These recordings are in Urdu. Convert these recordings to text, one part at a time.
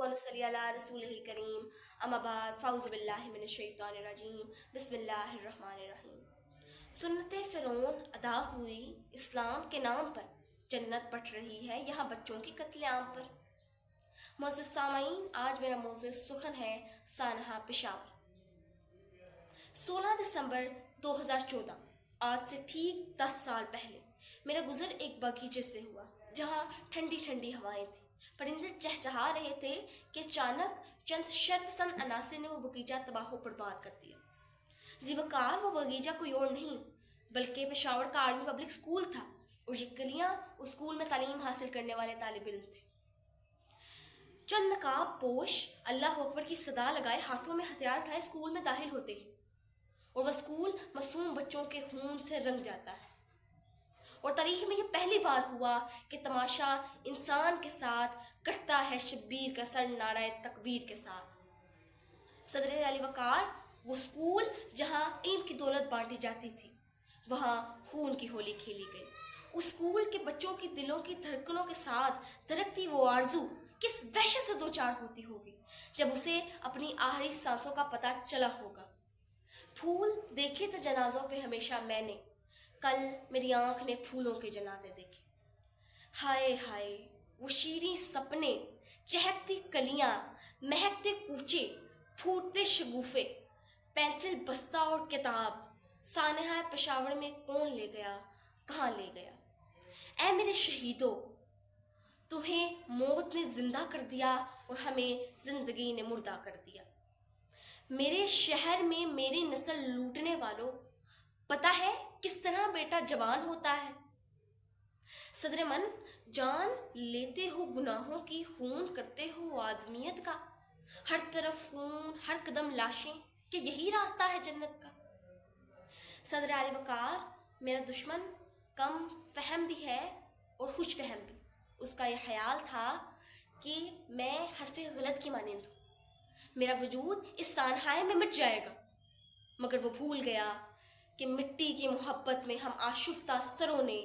ونصلی علی رسولہ الکریم اما بعد فاعوذ باللہ من الشیطان الرجیم بسم اللہ الرحمن الرحیم۔ سنت فرعون ادا ہوئی اسلام کے نام پر، جنت پٹ رہی ہے یہاں بچوں کی قتل عام پر۔ معزز سامعین، آج میرا موضوع سخن ہے سانحہ پشاور۔ 16 دسمبر 2014، آج سے ٹھیک 10 سال پہلے میرا گزر ایک باغیچے سے ہوا جہاں ٹھنڈی ٹھنڈی ہوائیں تھیں، پرندے چہچہا رہے تھے کہ اچانک چند شرپسند عناصر نے وہ باغیچہ تباہ و برباد کر دیا۔ زیوکار وہ باغیچہ کوئی اور نہیں بلکہ پشاور کا آرمی پبلک اسکول تھا، اور یہ گلیاں اس اسکول میں تعلیم حاصل کرنے والے طالب علم تھے۔ چند نقاب پوش اللہ اکبر کی صدا لگائے ہاتھوں میں ہتھیار اٹھائے اسکول میں داخل ہوتے ہیں، اور وہ اسکول معصوم بچوں کے خون سے رنگ جاتا ہے۔ اور تاریخ میں یہ پہلی بار ہوا کہ تماشا انسان کے ساتھ کٹتا ہے شبیر کا سر نعرہ تکبیر کے ساتھ۔ صدر علی وقار، وہ اسکول جہاں علم کی دولت بانٹی جاتی تھی، وہاں خون کی ہولی کھیلی گئی۔ اس اسکول کے بچوں کی دلوں کی دھڑکنوں کے ساتھ دھڑکتی وہ آرزو کس وحشت سے دوچار ہوتی ہوگی جب اسے اپنی آخری سانسوں کا پتہ چلا ہوگا۔ پھول دیکھے تھے جنازوں پہ ہمیشہ میں نے، کل میری آنکھ نے پھولوں کے جنازے دیکھے۔ ہائے ہائے وہ شیریں سپنے، چہکتی کلیاں، مہکتے کوچے، پھوٹتے شگوفے، پینسل بستہ اور کتاب، سانحہ پشاور میں کون لے گیا، کہاں لے گیا؟ اے میرے شہیدوں، تمہیں موت نے زندہ کر دیا اور ہمیں زندگی نے مردہ کر دیا۔ میرے شہر میں میری نسل لوٹنے والوں، پتہ ہے کس طرح بیٹا جوان ہوتا ہے؟ صدر من، جان لیتے ہو گناہوں کی، خون کرتے ہو آدمیت کا، ہر طرف خون، ہر قدم لاشیں، کہ یہی راستہ ہے جنت کا؟ صدر علی وقار، میرا دشمن کم فہم بھی ہے اور خوش فہم بھی۔ اس کا یہ خیال تھا کہ میں حرف غلط کی مانند ہوں، میرا وجود اس سانحہ میں مٹ جائے گا، مگر وہ بھول گیا کہ مٹی کی محبت میں ہم آشفتہ سروں نے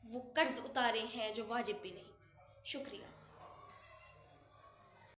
وہ قرض اتارے ہیں جو واجب بھی نہیں۔ شکریہ۔